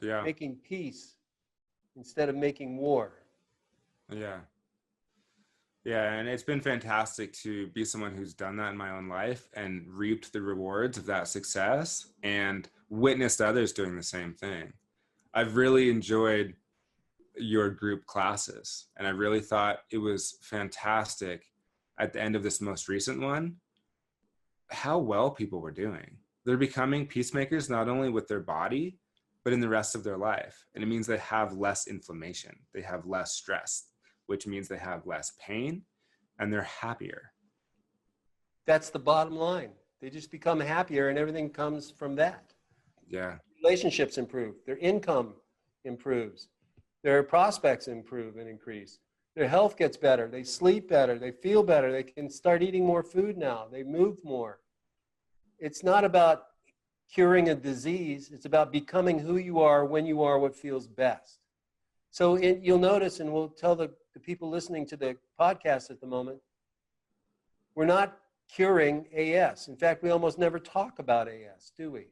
Yeah. Making peace instead of making war. Yeah. Yeah, and it's been fantastic to be someone who's done that in my own life and reaped the rewards of that success and witnessed others doing the same thing. I've really enjoyed your group classes, and I really thought it was fantastic at the end of this most recent one, how well people were doing. They're becoming peacemakers not only with their body, but in the rest of their life. And it means they have less inflammation, they have less stress, which means they have less pain, and they're happier. That's the bottom line. They just become happier, and everything comes from that. Yeah. Relationships improve. Their income improves. Their prospects improve and increase. Their health gets better. They sleep better. They feel better. They can start eating more food now. They move more. It's not about curing a disease. It's about becoming who you are when you are what feels best. So you'll notice, and we'll tell the people listening to the podcast at the moment, we're not curing AS. In fact, we almost never talk about AS, do we?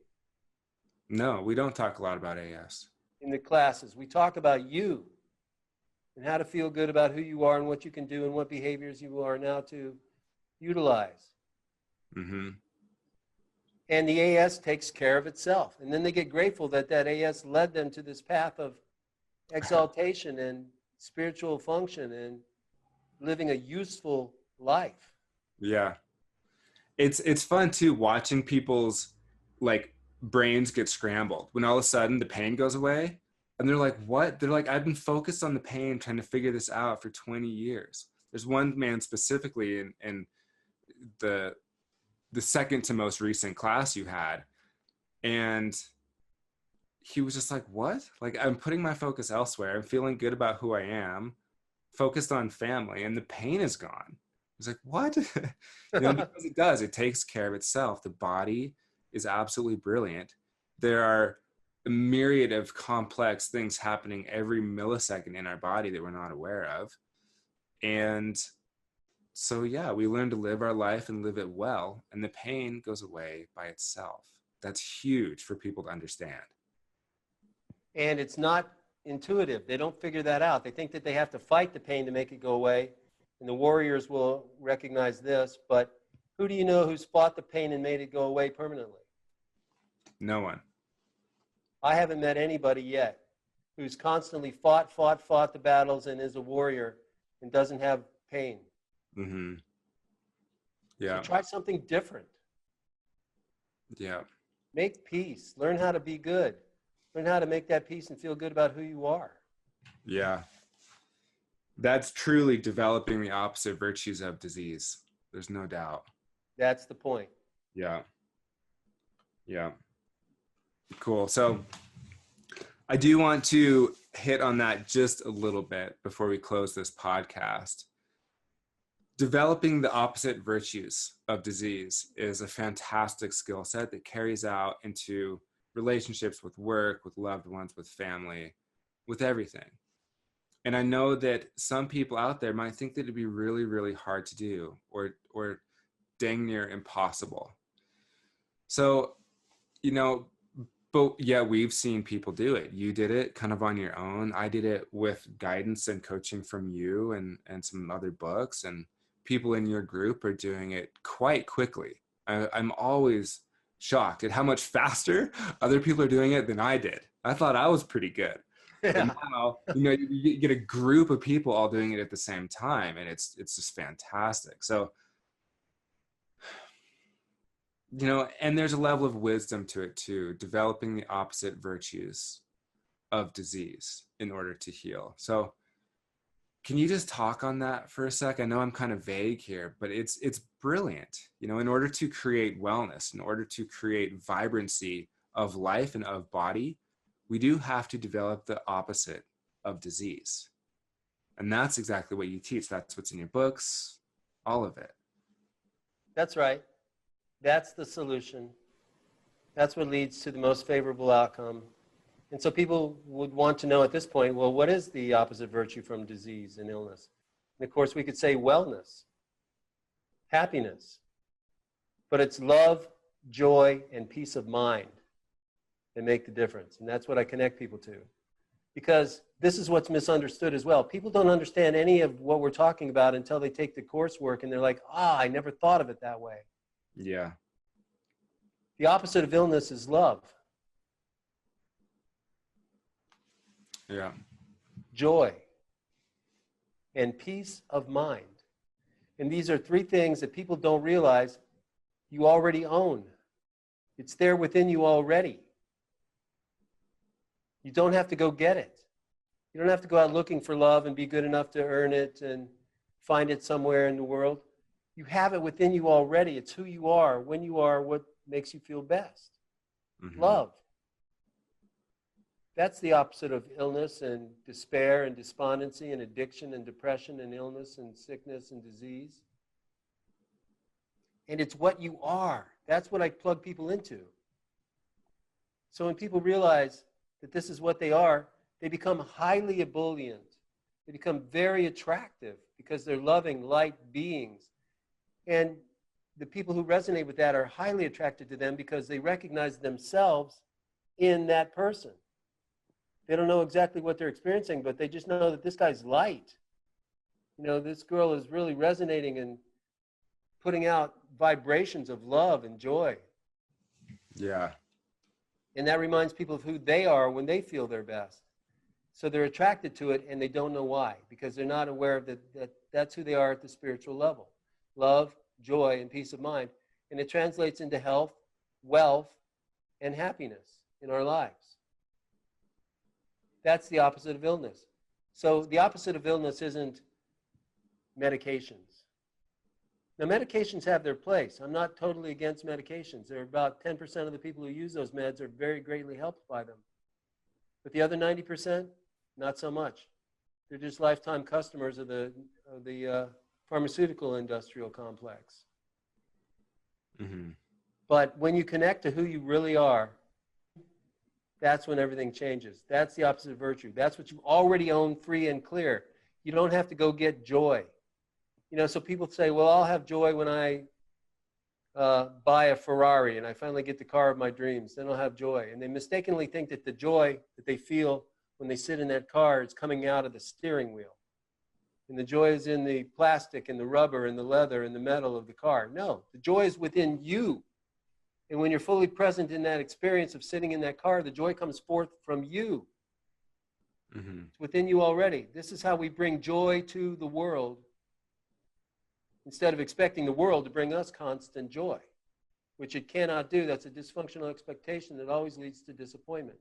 No, we don't talk a lot about AS. In the classes, we talk about you and how to feel good about who you are and what you can do and what behaviors you are now to utilize. Mm-hmm. And the AS takes care of itself. And then they get grateful that that AS led them to this path of exaltation and spiritual function and living a useful life. Yeah. It's fun too, watching people's like brains get scrambled when all of a sudden the pain goes away and they're like, what? They're like, I've been focused on the pain trying to figure this out for 20 years. There's one man specifically in the second to most recent class you had, and he was just like, what? Like, I'm putting my focus elsewhere. I'm feeling good about who I am, focused on family, and the pain is gone. It's like, what? Because it does. It takes care of itself. The body is absolutely brilliant. There are a myriad of complex things happening every millisecond in our body that we're not aware of. And so, yeah, we learn to live our life and live it well, and the pain goes away by itself. That's huge for people to understand. And it's not intuitive. They don't figure that out. They think that they have to fight the pain to make it go away. And the warriors will recognize this. But who do you know who's fought the pain and made it go away permanently? No one. I haven't met anybody yet who's constantly fought the battles and is a warrior and doesn't have pain. Mm-hmm. Yeah. So try something different. Yeah. Make peace. Learn how to be good. Learn how to make that peace and feel good about who you are. Yeah. That's truly developing the opposite virtues of disease. There's no doubt. That's the point. Yeah. Yeah. Cool. So I do want to hit on that just a little bit before we close this podcast. Developing the opposite virtues of disease is a fantastic skill set that carries out into relationships with work, with loved ones, with family, with everything. And I know that some people out there might think that it'd be really, really hard to do, or dang near impossible. So, you know, but yeah, we've seen people do it. You did it kind of on your own. I did it with guidance and coaching from you and some other books, and people in your group are doing it quite quickly. I'm always shocked at how much faster other people are doing it than I did. I thought I was pretty good. But Yeah. now, you get a group of people all doing it at the same time, and it's just fantastic. So, and there's a level of wisdom to it too, developing the opposite virtues of disease in order to heal. So can you just talk on that for a sec? I know I'm kind of vague here, but it's brilliant. In order to create wellness, in order to create vibrancy of life and of body, we do have to develop the opposite of disease. And that's exactly what you teach. That's what's in your books, all of it. That's right. That's the solution. That's what leads to the most favorable outcome. And so people would want to know at this point, well, what is the opposite virtue from disease and illness? And of course, we could say wellness, happiness, but it's love, joy, and peace of mind that make the difference. And that's what I connect people to. Because this is what's misunderstood as well. People don't understand any of what we're talking about until they take the coursework and they're like, I never thought of it that way. Yeah. The opposite of illness is love. Yeah. Joy, and peace of mind. And these are three things that people don't realize you already own. It's there within you already. You don't have to go get it. You don't have to go out looking for love and be good enough to earn it and find it somewhere in the world. You have it within you already. It's who you are, when you are, what makes you feel best. Mm-hmm. Love. That's the opposite of illness and despair and despondency and addiction and depression and illness and sickness and disease. And it's what you are. That's what I plug people into. So when people realize that this is what they are, they become highly ebullient. They become very attractive because they're loving, light beings. And the people who resonate with that are highly attracted to them because they recognize themselves in that person. They don't know exactly what they're experiencing, but they just know that this guy's light. This girl is really resonating and putting out vibrations of love and joy. Yeah. And that reminds people of who they are when they feel their best. So they're attracted to it and they don't know why, because they're not aware of that that's who they are at the spiritual level. Love, joy, and peace of mind. And it translates into health, wealth, and happiness in our lives. That's the opposite of illness. So the opposite of illness isn't medications. Now, medications have their place. I'm not totally against medications. There are about 10% of the people who use those meds are very greatly helped by them. But the other 90%, not so much. They're just lifetime customers of the pharmaceutical industrial complex. Mm-hmm. But when you connect to who you really are, that's when everything changes. That's the opposite of virtue. That's what you already own free and clear. You don't have to go get joy. So people say, well, I'll have joy when I buy a Ferrari and I finally get the car of my dreams. Then I'll have joy. And they mistakenly think that the joy that they feel when they sit in that car is coming out of the steering wheel. And the joy is in the plastic and the rubber and the leather and the metal of the car. No, the joy is within you. And when you're fully present in that experience of sitting in that car, the joy comes forth from you. Mm-hmm. It's within you already. This is how we bring joy to the world instead of expecting the world to bring us constant joy, which it cannot do. That's a dysfunctional expectation that always leads to disappointment.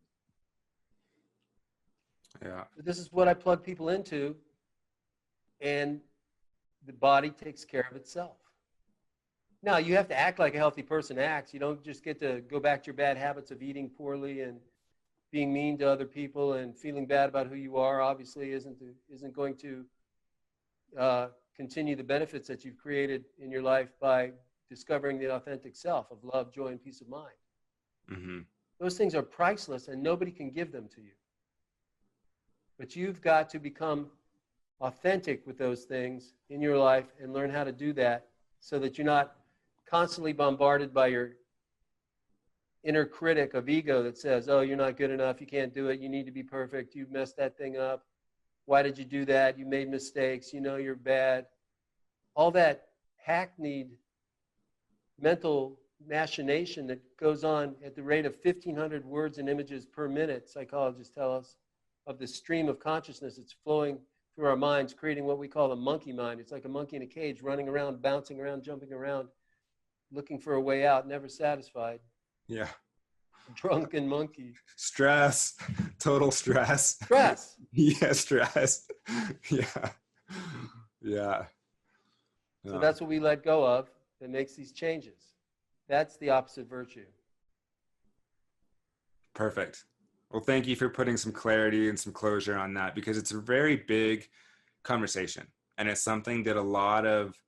Yeah. So this is what I plug people into, and the body takes care of itself. Now, you have to act like a healthy person acts. You don't just get to go back to your bad habits of eating poorly and being mean to other people and feeling bad about who you are. Obviously, isn't going to continue the benefits that you've created in your life by discovering the authentic self of love, joy, and peace of mind. Mm-hmm. Those things are priceless, and nobody can give them to you. But you've got to become authentic with those things in your life and learn how to do that so that you're not constantly bombarded by your inner critic of ego that says, oh, you're not good enough, you can't do it, you need to be perfect, you messed that thing up, why did you do that, you made mistakes, you know you're bad. All that hackneyed mental machination that goes on at the rate of 1,500 words and images per minute, psychologists tell us, of the stream of consciousness that's flowing through our minds, creating what we call a monkey mind. It's like a monkey in a cage, running around, bouncing around, jumping around, looking for a way out, never satisfied. Yeah. Drunken monkey. Stress, total stress. Stress. Yeah, stress. Yeah. Yeah. So that's what we let go of that makes these changes. That's the opposite virtue. Perfect. Well, thank you for putting some clarity and some closure on that, because it's a very big conversation. And it's something that a lot of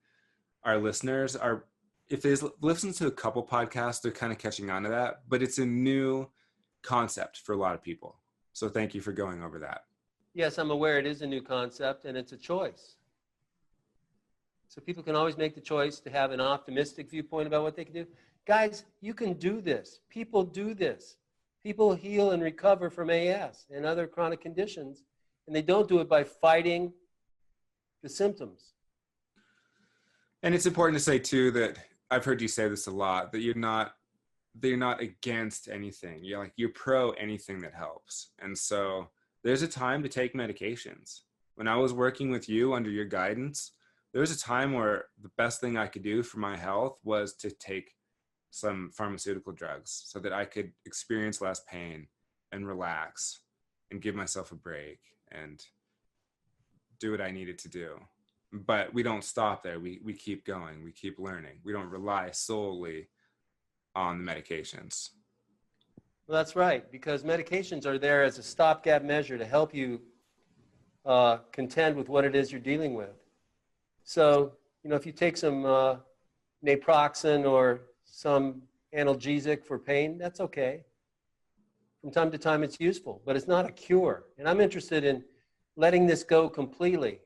our listeners are, if they listen to a couple podcasts, they're kind of catching on to that, but it's a new concept for a lot of people. So thank you for going over that. Yes, I'm aware it is a new concept and it's a choice. So people can always make the choice to have an optimistic viewpoint about what they can do. Guys, you can do this. People do this. People heal and recover from AS and other chronic conditions, and they don't do it by fighting the symptoms. And it's important to say too that I've heard you say this a lot, that they're not against anything. You're pro anything that helps. And so there's a time to take medications. When I was working with you under your guidance, there was a time where the best thing I could do for my health was to take some pharmaceutical drugs so that I could experience less pain and relax and give myself a break and do what I needed to do. But we don't stop there. We keep going. We keep learning. We don't rely solely on the medications. Well, that's right, because medications are there as a stopgap measure to help you contend with what it is you're dealing with. So, if you take some naproxen or some analgesic for pain, that's okay. From time to time, it's useful, but it's not a cure. And I'm interested in letting this go completely,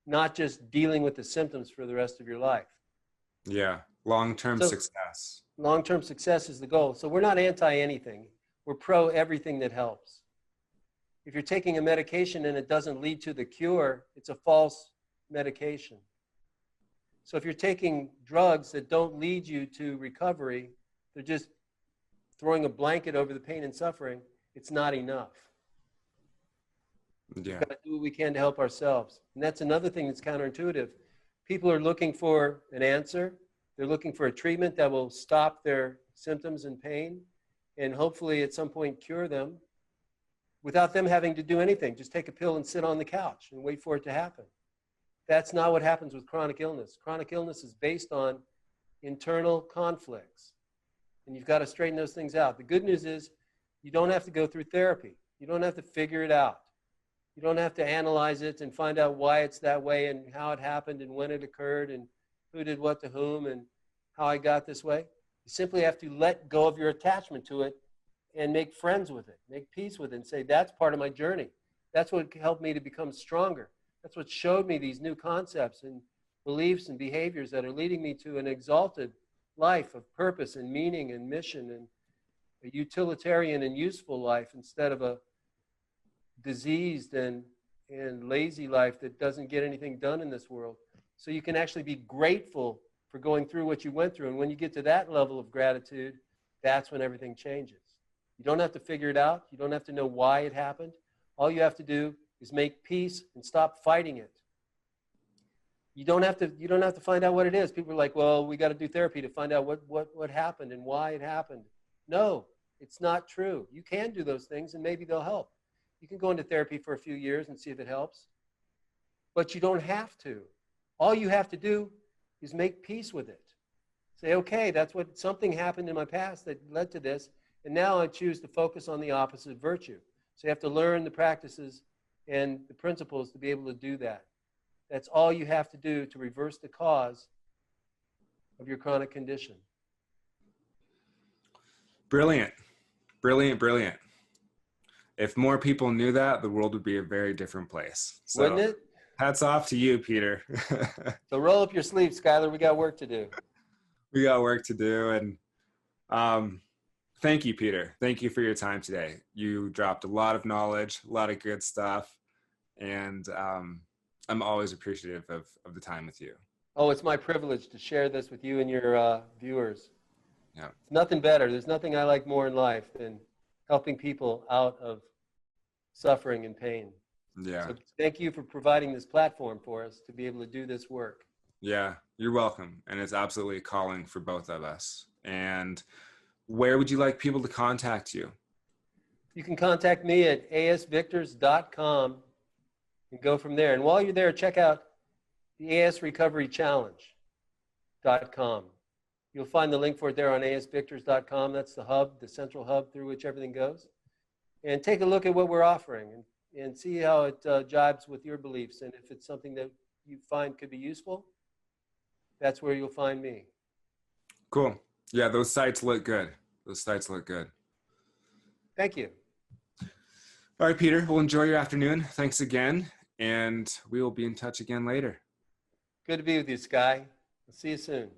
not just dealing with the symptoms for the rest of your life. Yeah, long-term success. Long-term success is the goal. So we're not anti-anything. We're pro everything that helps. If you're taking a medication and it doesn't lead to the cure, it's a false medication. So if you're taking drugs that don't lead you to recovery, they're just throwing a blanket over the pain and suffering, it's not enough. Yeah. We've got to do what we can to help ourselves. And that's another thing that's counterintuitive. People are looking for an answer. They're looking for a treatment that will stop their symptoms and pain and hopefully at some point cure them without them having to do anything. Just take a pill and sit on the couch and wait for it to happen. That's not what happens with chronic illness. Chronic illness is based on internal conflicts. And you've got to straighten those things out. The good news is you don't have to go through therapy. You don't have to figure it out. You don't have to analyze it and find out why it's that way and how it happened and when it occurred and who did what to whom and how I got this way. You simply have to let go of your attachment to it and make friends with it, make peace with it, and say, that's part of my journey. That's what helped me to become stronger. That's what showed me these new concepts and beliefs and behaviors that are leading me to an exalted life of purpose and meaning and mission and a utilitarian and useful life instead of a diseased and lazy life that doesn't get anything done in this world. So you can actually be grateful for going through what you went through. And when you get to that level of gratitude, that's when everything changes. You don't have to figure it out. You don't have to know why it happened. All you have to do is make peace and stop fighting it. You don't have to find out what it is. People are like, well, we got to do therapy to find out what happened and why it happened. No, it's not true. You can do those things and maybe they'll help. You can go into therapy for a few years and see if it helps. But you don't have to. All you have to do is make peace with it. Say, okay, that's what something happened in my past that led to this, and now I choose to focus on the opposite virtue. So you have to learn the practices and the principles to be able to do that. That's all you have to do to reverse the cause of your chronic condition. Brilliant. Brilliant, brilliant. If more people knew that, the world would be a very different place. So, Wouldn't it? hats off to you, Peter. So roll up your sleeves, Skylar. We got work to do. We got work to do. And thank you, Peter. Thank you for your time today. You dropped a lot of knowledge, a lot of good stuff. And I'm always appreciative of the time with you. Oh, it's my privilege to share this with you and your viewers. Yeah. It's nothing better. There's nothing I like more in life than helping people out of suffering and pain. Yeah. So thank you for providing this platform for us to be able to do this work. Yeah, you're welcome. And it's absolutely a calling for both of us. And where would you like people to contact you? You can contact me at asvictors.com and go from there. And while you're there, check out the asrecoverychallenge.com. You'll find the link for it there on asvictors.com. That's the hub, the central hub through which everything goes. And take a look at what we're offering and see how it jibes with your beliefs. And if it's something that you find could be useful, that's where you'll find me. Cool. Yeah, those sites look good. Those sites look good. Thank you. All right, Peter. Well, enjoy your afternoon. Thanks again. And we will be in touch again later. Good to be with you, Sky. I'll see you soon.